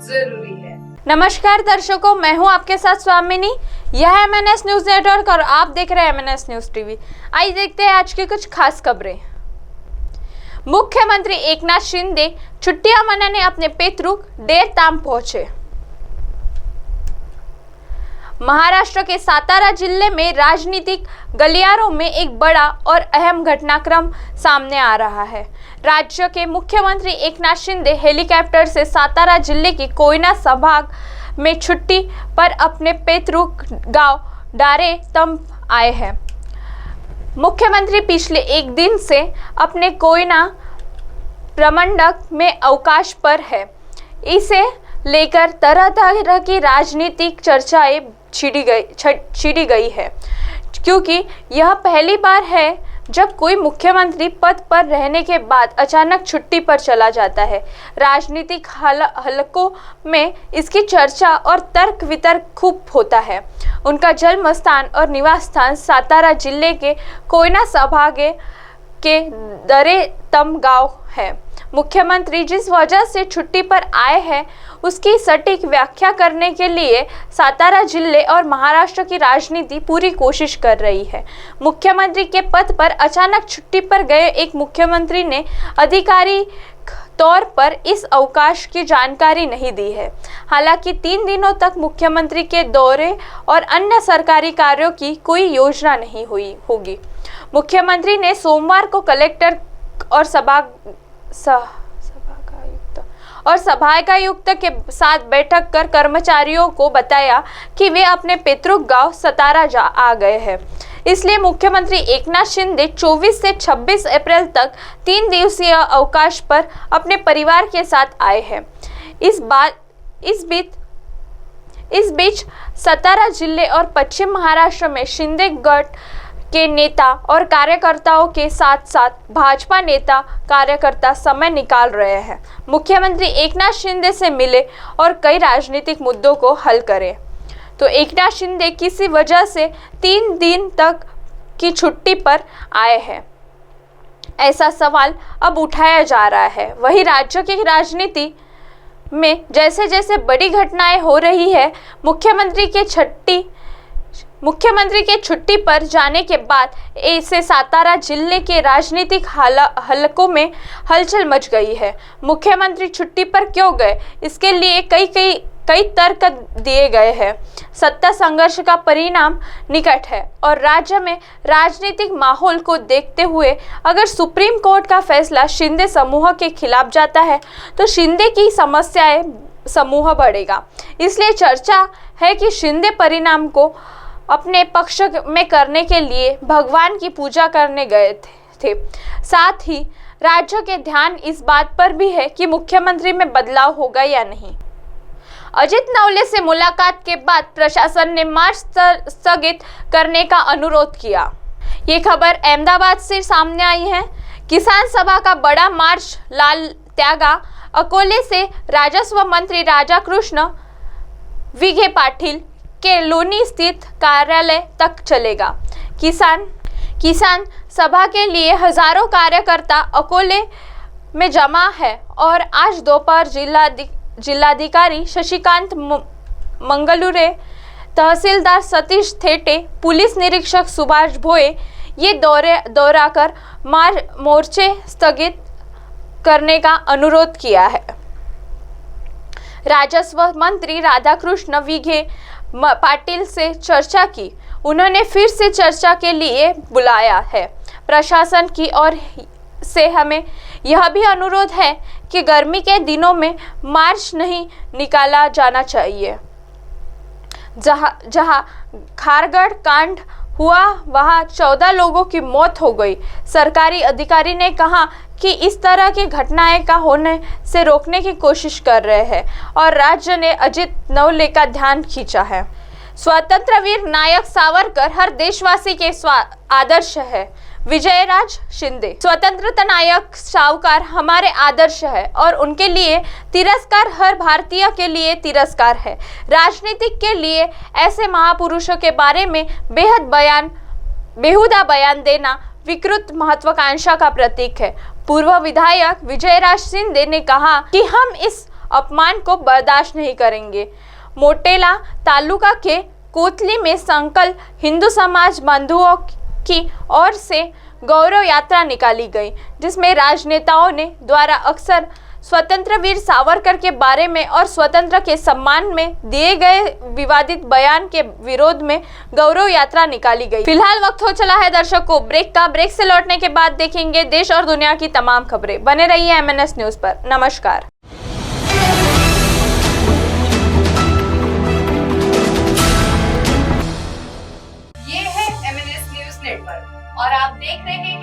जरूरी है। नमस्कार दर्शकों, मैं हूं आपके साथ स्वामिनी। यह है MNS न्यूज नेटवर्क और आप देख रहे हैं MNS न्यूज टीवी। आइए देखते हैं आज की कुछ खास खबरें। मुख्यमंत्री एकनाथ शिंदे छुट्टियां मनाने अपने पैतृक देरताम पहुंचे। महाराष्ट्र के सातारा जिले में राजनीतिक गलियारों में एक बड़ा और अहम घटनाक्रम सामने आ रहा है। राज्य के मुख्यमंत्री एकनाथ शिंदे हेलीकॉप्टर से सातारा जिले की कोयना संभाग में छुट्टी पर अपने पैतृक गांव डारेतम आए हैं। मुख्यमंत्री पिछले एक दिन से अपने कोयना प्रमंडल में अवकाश पर है। इसे लेकर तरह तरह की राजनीतिक चर्चाएं छिड़ी गई है, क्योंकि यह पहली बार है जब कोई मुख्यमंत्री पद पर रहने के बाद अचानक छुट्टी पर चला जाता है। राजनीतिक हलकों में इसकी चर्चा और तर्क वितर्क खूब होता है। उनका जन्म स्थान और निवास स्थान सातारा जिले के कोयना संभाग के दरेतम गांव है। मुख्यमंत्री जिस वजह से छुट्टी पर आए हैं उसकी सटीक व्याख्या करने के लिए सातारा जिले और महाराष्ट्र की राजनीति पूरी कोशिश कर रही है। मुख्यमंत्री के पद पर अचानक छुट्टी पर गए एक मुख्यमंत्री ने आधिकारिक तौर पर इस अवकाश की जानकारी नहीं दी है। हालांकि 3 दिनों तक मुख्यमंत्री के दौरे और अन्य सरकारी कार्यों की कोई योजना नहीं होगी। मुख्यमंत्री ने सोमवार को कलेक्टर और सभागायुक्त के साथ बैठक कर कर्मचारियों को बताया कि वे अपने पैतृक गांव सतारा आ गए हैं। इसलिए मुख्यमंत्री एकनाथ शिंदे 24 से 26 अप्रैल तक 3 दिवसीय अवकाश पर अपने परिवार के साथ आए हैं। इस बीच सतारा जिले और पश्चिम महाराष्ट्र में शिंदे गट के नेता और कार्यकर्ताओं के साथ साथ भाजपा नेता कार्यकर्ता समय निकाल रहे हैं। मुख्यमंत्री एकनाथ शिंदे से मिले और कई राजनीतिक मुद्दों को हल करें। तो एकनाथ शिंदे किसी वजह से 3 दिन तक की छुट्टी पर आए हैं, ऐसा सवाल अब उठाया जा रहा है। वहीं राज्य की राजनीति में जैसे जैसे बड़ी घटनाएं हो रही है, मुख्यमंत्री के छुट्टी पर जाने के बाद ऐसे सातारा जिले के राजनीतिक हलकों में हलचल मच गई है। मुख्यमंत्री छुट्टी पर क्यों गए, इसके लिए कई तर्क दिए गए हैं। सत्ता संघर्ष का परिणाम निकट है और राज्य में राजनीतिक माहौल को देखते हुए अगर सुप्रीम कोर्ट का फैसला शिंदे समूह के खिलाफ जाता है तो शिंदे की समस्याएं समूह बढ़ेगा। इसलिए चर्चा है कि शिंदे परिणाम को अपने पक्ष में करने के लिए भगवान की पूजा करने गए थे। साथ ही राज्य के ध्यान इस बात पर भी है कि मुख्यमंत्री में बदलाव होगा या नहीं। अजित नवले से मुलाकात के बाद प्रशासन ने मार्च स्थगित करने का अनुरोध किया। ये खबर अहमदाबाद से सामने आई है। किसान सभा का बड़ा मार्च लाल त्यागा अकोले से राजस्व मंत्री राधाकृष्ण विखे पाटिल के लोनी स्थित कार्यालय तक चलेगा। किसान सभा के लिए हजारों कार्यकर्ता अकोले में जमा है और आज दोपहर जिलाधिकारी शशिकांत मंगलुरे, तहसीलदार सतीश थेटे, पुलिस निरीक्षक सुभाष भोये ये दौरा कर मोर्चे स्थगित करने का अनुरोध किया है। राजस्व मंत्री राधाकृष्ण विखे पाटिल से चर्चा की। उन्होंने फिर से चर्चा के लिए बुलाया है। प्रशासन की ओर से हमें यह भी अनुरोध है कि गर्मी के दिनों में मार्च नहीं निकाला जाना चाहिए। जहां खारगढ़ कांड हुआ वहां 14 लोगों की मौत हो गई। सरकारी अधिकारी ने कहा कि इस तरह की घटनाएं का होने से रोकने की कोशिश कर रहे हैं और राज्य ने अजित नवले का ध्यान खींचा है। स्वतंत्र वीर नायक सावरकर हर देशवासी के आदर्श है। विजयराज शिंदे। स्वतंत्रता नायक सावरकर हमारे आदर्श है और उनके लिए तिरस्कार हर भारतीय के लिए तिरस्कार है। राजनीतिक के लिए ऐसे महापुरुषों के बारे में बेहुदा बयान देना विकृत महत्वाकांक्षा का प्रतीक है। पूर्व विधायक विजयराज शिंदे ने कहा कि हम इस अपमान को बर्दाश्त नहीं करेंगे। मोटेला तालुका के कोतली में संकल्प हिंदू समाज बंधुओं की ओर से गौरव यात्रा निकाली गई, जिसमें राजनेताओं ने द्वारा अक्सर स्वतंत्र वीर सावरकर के बारे में और स्वतंत्र के सम्मान में दिए गए विवादित बयान के विरोध में गौरव यात्रा निकाली गई। फिलहाल वक्त हो चला है दर्शकों ब्रेक का। ब्रेक से लौटने के बाद देखेंगे देश और दुनिया की तमाम खबरें। बने रहिए MNS न्यूज पर। नमस्कार। ये है MNS न्यूज नेटवर्क और आप देख रहे हैं